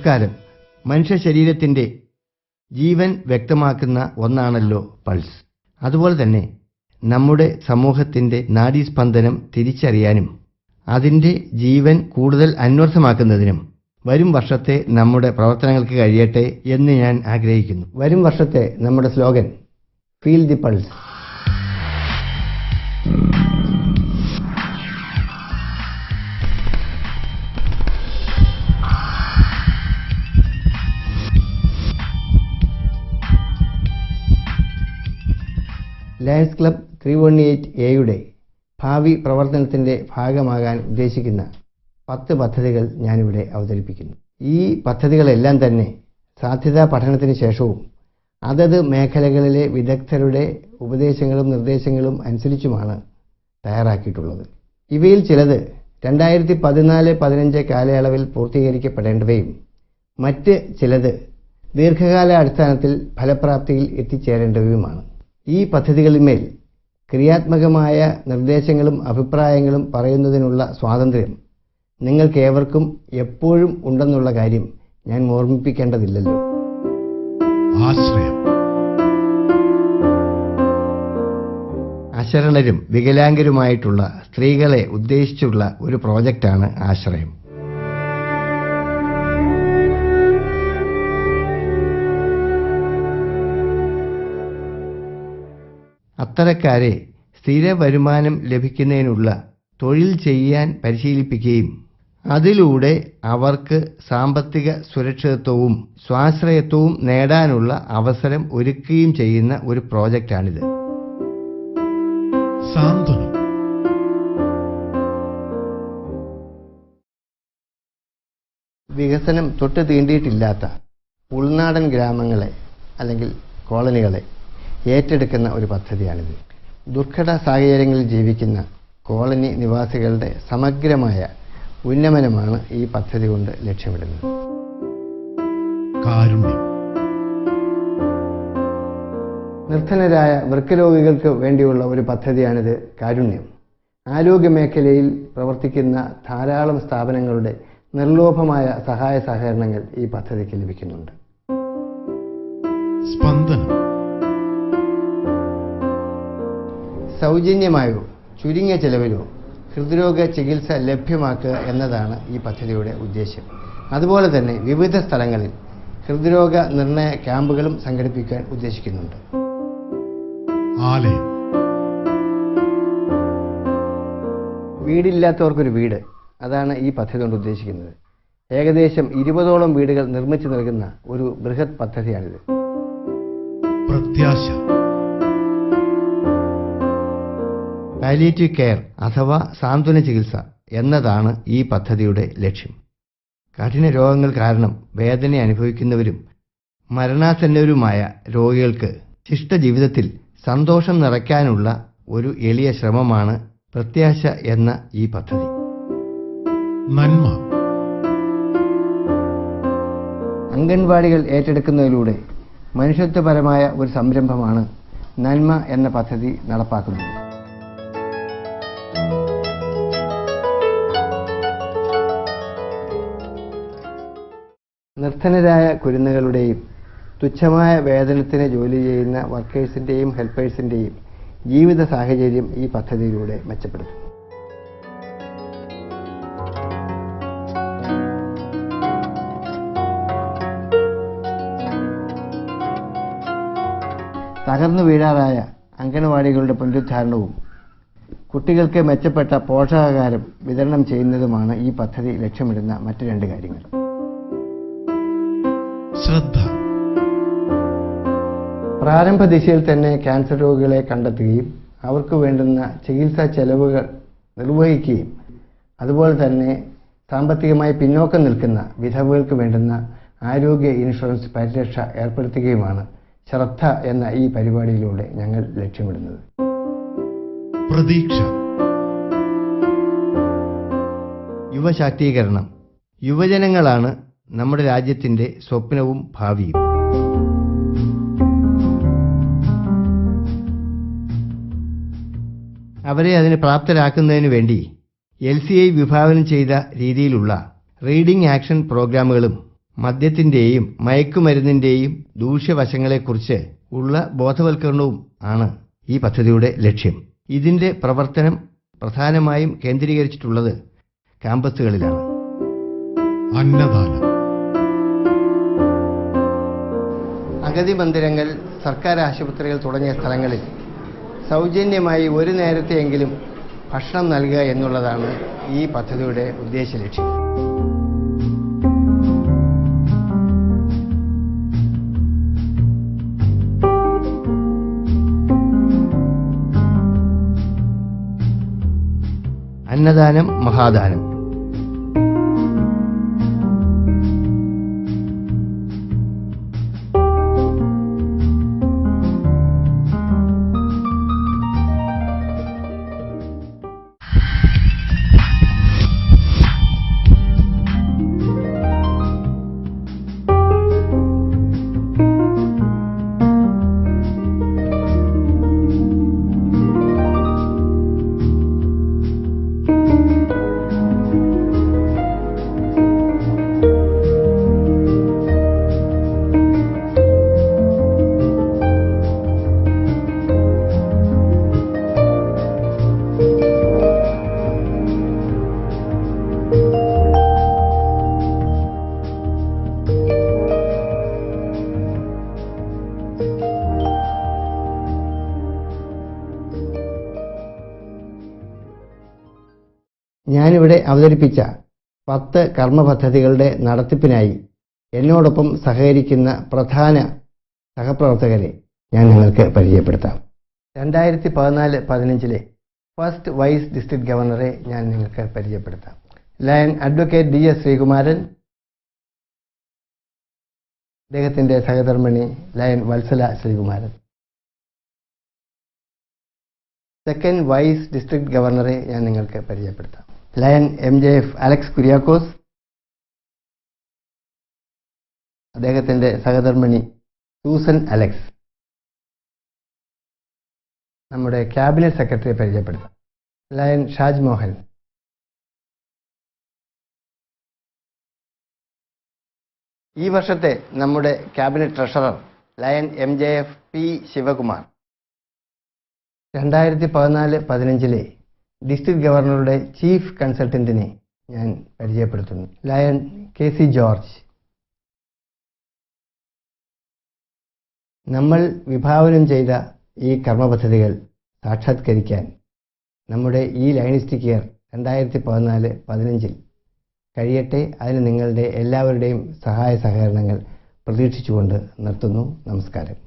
നമസ്കാരം. മനുഷ്യ ശരീരത്തിൻ്റെ ജീവൻ വ്യക്തമാക്കുന്ന ഒന്നാണല്ലോ പൾസ്. അതുപോലെ തന്നെ നമ്മുടെ സമൂഹത്തിൻ്റെ നാഡീസ്പന്ദനം തിരിച്ചറിയാനും അതിൻ്റെ ജീവൻ കൂടുതൽ അന്വർത്ഥമാക്കുന്നതിനും വരും വർഷത്തെ നമ്മുടെ പ്രവർത്തനങ്ങൾക്ക് കഴിയട്ടെ എന്ന് ഞാൻ ആഗ്രഹിക്കുന്നു. വരും വർഷത്തെ നമ്മുടെ slogan feel the pulse. Lions club 318A ഭാവി പ്രവർത്തനത്തിൻ്റെ ഭാഗമാകാൻ ഉദ്ദേശിക്കുന്ന 10 പദ്ധതികൾ ഞാനിവിടെ അവതരിപ്പിക്കുന്നു. ഈ പദ്ധതികളെല്ലാം തന്നെ സാധ്യതാ പഠനത്തിന് ശേഷവും അതത് മേഖലകളിലെ വിദഗ്ധരുടെ ഉപദേശങ്ങളും നിർദ്ദേശങ്ങളും അനുസരിച്ചുമാണ് തയ്യാറാക്കിയിട്ടുള്ളത്. ഇവയിൽ ചിലത് 2014-15 കാലയളവിൽ പൂർത്തീകരിക്കപ്പെടേണ്ടവയും മറ്റ് ചിലത് ദീർഘകാല അടിസ്ഥാനത്തിൽ ഫലപ്രാപ്തിയിൽ എത്തിച്ചേരേണ്ടവയുമാണ്. ഈ പദ്ധതികളിന്മേൽ ക്രിയാത്മകമായ നിർദ്ദേശങ്ങളും അഭിപ്രായങ്ങളും പറയുന്നതിനുള്ള സ്വാതന്ത്ര്യം നിങ്ങൾക്കേവർക്കും എപ്പോഴും ഉണ്ടെന്നുള്ള കാര്യം ഞാൻ ഓർമ്മിപ്പിക്കേണ്ടതില്ലല്ലോ. ആശ്രയം. അശരണരും വികലാംഗരുമായിട്ടുള്ള സ്ത്രീകളെ ഉദ്ദേശിച്ചുള്ള ഒരു പ്രോജക്റ്റാണ് ആശ്രയം. അത്തരക്കാരെ സ്ഥിര വരുമാനം ലഭിക്കുന്നതിനുള്ള തൊഴിൽ ചെയ്യാൻ പരിശീലിപ്പിക്കുകയും അതിലൂടെ അവർക്ക് സാമ്പത്തിക സുരക്ഷിതത്വവും സ്വാശ്രയത്വവും നേടാനുള്ള അവസരം ഒരുക്കുകയും ചെയ്യുന്ന ഒരു പ്രോജക്റ്റാണിത്. സാന്ത്വനം. വികസനം തൊട്ട് തീണ്ടിയിട്ടില്ലാത്ത ഉൾനാടൻ ഗ്രാമങ്ങളെ അല്ലെങ്കിൽ കോളനികളെ ഏറ്റെടുക്കുന്ന ഒരു പദ്ധതിയാണിത്. ദുർഘട സാഹചര്യങ്ങളിൽ ജീവിക്കുന്ന കോളനി നിവാസികളുടെ സമഗ്രമായ ഉന്നമനമാണ് ഈ പദ്ധതി കൊണ്ട് ലക്ഷ്യമിടുന്നത്. കാരുണ്യം. നിർധനരായ വൃക്കരോഗികൾക്ക് വേണ്ടിയുള്ള ഒരു പദ്ധതിയാണിത്. കാരുണ്യം. ആരോഗ്യമേഖലയിൽ പ്രവർത്തിക്കുന്ന ധാരാളം സ്ഥാപനങ്ങളുടെ നിർലോഭമായ സഹായ സഹകരണങ്ങൾ ഈ പദ്ധതിക്ക് ലഭിക്കുന്നുണ്ട്. സ്പന്ദനം. സൗജന്യമായോ ചുരുങ്ങിയ ചെലവിലോ ഹൃദ്രോഗ ചികിത്സ ലഭ്യമാക്കുക എന്നതാണ് ഈ പദ്ധതിയുടെ ഉദ്ദേശ്യം. അതുപോലെ തന്നെ വിവിധ സ്ഥലങ്ങളിൽ ഹൃദ്രോഗ നിർണയ ക്യാമ്പുകളും സംഘടിപ്പിക്കാൻ ഉദ്ദേശിക്കുന്നുണ്ട്. ആലയം. വീടില്ലാത്തവർക്കൊരു വീട്, അതാണ് ഈ പദ്ധതി കൊണ്ട് ഉദ്ദേശിക്കുന്നത്. ഏകദേശം 20ഓളം വീടുകൾ നിർമ്മിച്ചു നൽകുന്ന ഒരു ബൃഹത് പദ്ധതിയാണിത്. പ്രത്യാശ. പാലിയേറ്റീവ് കെയർ അഥവാ സാന്ത്വന ചികിത്സ എന്നതാണ് ഈ പദ്ധതിയുടെ ലക്ഷ്യം. കഠിന രോഗങ്ങൾ കാരണം വേദന അനുഭവിക്കുന്നവരും മരണാസന്നവരുമായ രോഗികൾക്ക് ശിഷ്ടജീവിതത്തിൽ സന്തോഷം നിറയ്ക്കാനുള്ള ഒരു എളിയ ശ്രമമാണ് പ്രത്യാശ എന്ന ഈ പദ്ധതി. നന്മ. അംഗൻവാടികൾ ഏറ്റെടുക്കുന്നതിലൂടെ മനുഷ്യത്വപരമായ ഒരു സംരംഭമാണ് നന്മ എന്ന പദ്ധതി നടപ്പാക്കുന്നത്. നിർധനരായ കുരുന്നുകളുടെയും തുച്ഛമായ വേതനത്തിന് ജോലി ചെയ്യുന്ന വർക്കേഴ്സിൻ്റെയും ഹെൽപ്പേഴ്സിൻ്റെയും ജീവിത സാഹചര്യം ഈ പദ്ധതിയിലൂടെ മെച്ചപ്പെടുത്തും. തകർന്നു വീഴാറായ അംഗനവാടികളുടെ പുനരുദ്ധാരണവും കുട്ടികൾക്ക് മെച്ചപ്പെട്ട പോഷകാഹാരം വിതരണം ചെയ്യുന്നതുമാണ് ഈ പദ്ധതി ലക്ഷ്യമിടുന്ന മറ്റ് 2 കാര്യങ്ങൾ. ശ്രദ്ധ. പ്രാരംഭ ദിശയിൽ തന്നെ ക്യാൻസർ രോഗികളെ കണ്ടെത്തുകയും അവർക്ക് വേണ്ടുന്ന ചികിത്സാ ചെലവുകൾ നിർവഹിക്കുകയും അതുപോലെ തന്നെ സാമ്പത്തികമായി പിന്നോക്കം നിൽക്കുന്ന വിധവകൾക്ക് വേണ്ടുന്ന ആരോഗ്യ ഇൻഷുറൻസ് പരിരക്ഷ ഏർപ്പെടുത്തുകയുമാണ് ശ്രദ്ധ എന്ന ഈ പരിപാടിയിലൂടെ ഞങ്ങൾ ലക്ഷ്യമിടുന്നത്. പ്രതീക്ഷ. യുവശാക്തീകരണം. യുവജനങ്ങളാണ് നമ്മുടെ രാജ്യത്തിൻ്റെ സ്വപ്നവും ഭാവിയും. അവരെ അതിന് പ്രാപ്തരാക്കുന്നതിന് വേണ്ടി LCI വിഭാവനം ചെയ്ത രീതിയിലുള്ള റീഡിംഗ് ആക്ഷൻ പ്രോഗ്രാമുകളും മദ്യത്തിൻ്റെയും മയക്കുമരുന്നിൻ്റെയും ദൂഷ്യവശങ്ങളെക്കുറിച്ച് ഉള്ള ബോധവൽക്കരണവും ആണ് ഈ പദ്ധതിയുടെ ലക്ഷ്യം. ഇതിൻ്റെ പ്രവർത്തനം പ്രധാനമായും കേന്ദ്രീകരിച്ചിട്ടുള്ളത് ക്യാമ്പസുകളിലാണ്. അന്നദാനം. അഗതി മന്ദിരങ്ങൾ, സർക്കാർ ആശുപത്രികൾ തുടങ്ങിയ സ്ഥലങ്ങളിൽ സൗജന്യമായി ഒരു നേരത്തെയെങ്കിലും ഭക്ഷണം നൽകുക എന്നുള്ളതാണ് ഈ പദ്ധതിയുടെ ഉദ്ദേശ ലക്ഷ്യം. അന്നദാനം മഹാദാനം. ഞാനിവിടെ അവതരിപ്പിച്ച 10 കർമ്മപദ്ധതികളുടെ നടത്തിപ്പിനായി എന്നോടൊപ്പം സഹകരിക്കുന്ന പ്രധാന സഹപ്രവർത്തകരെ ഞാൻ നിങ്ങൾക്ക് പരിചയപ്പെടുത്താം. 2014-15 ഫസ്റ്റ് വൈസ് ഡിസ്ട്രിക്ട് ഗവർണറെ ഞാൻ നിങ്ങൾക്ക് പരിചയപ്പെടുത്താം. ലയൺ അഡ്വക്കേറ്റ് DS ശ്രീകുമാരൻ, അദ്ദേഹത്തിൻ്റെ സഹധർമ്മിണി lion Vatsala Sreekumaran. Second vice district ഗവർണറെ ഞാൻ നിങ്ങൾക്ക് പരിചയപ്പെടുത്താം. ലയൺ MJF അലക്സ് കുര്യാക്കോസ്, അദ്ദേഹത്തിൻ്റെ സഹധർമ്മിണി സൂസൻ അലക്സ്. നമ്മുടെ ക്യാബിനറ്റ് സെക്രട്ടറിയെ പരിചയപ്പെടുത്താം. ലയൺ ഷാജ് മോഹൻ. ഈ വർഷത്തെ നമ്മുടെ cabinet treasurer lion MJF P Sivakumar. 2014-15 district ഗവർണറുടെ ചീഫ് കൺസൾട്ടന്റിനെ ഞാൻ പരിചയപ്പെടുത്തുന്നു. Lion KC George. നമ്മൾ വിഭാവനം ചെയ്ത ഈ കർമ്മപദ്ധതികൾ സാക്ഷാത്കരിക്കാൻ നമ്മുടെ ഈ ലയണിസ്റ്റിക് ഇയർ 2014-15 കഴിയട്ടെ. അതിന് നിങ്ങളുടെ എല്ലാവരുടെയും സഹായ സഹകരണങ്ങൾ പ്രതീക്ഷിച്ചുകൊണ്ട് നിർത്തുന്നു. നമസ്കാരം.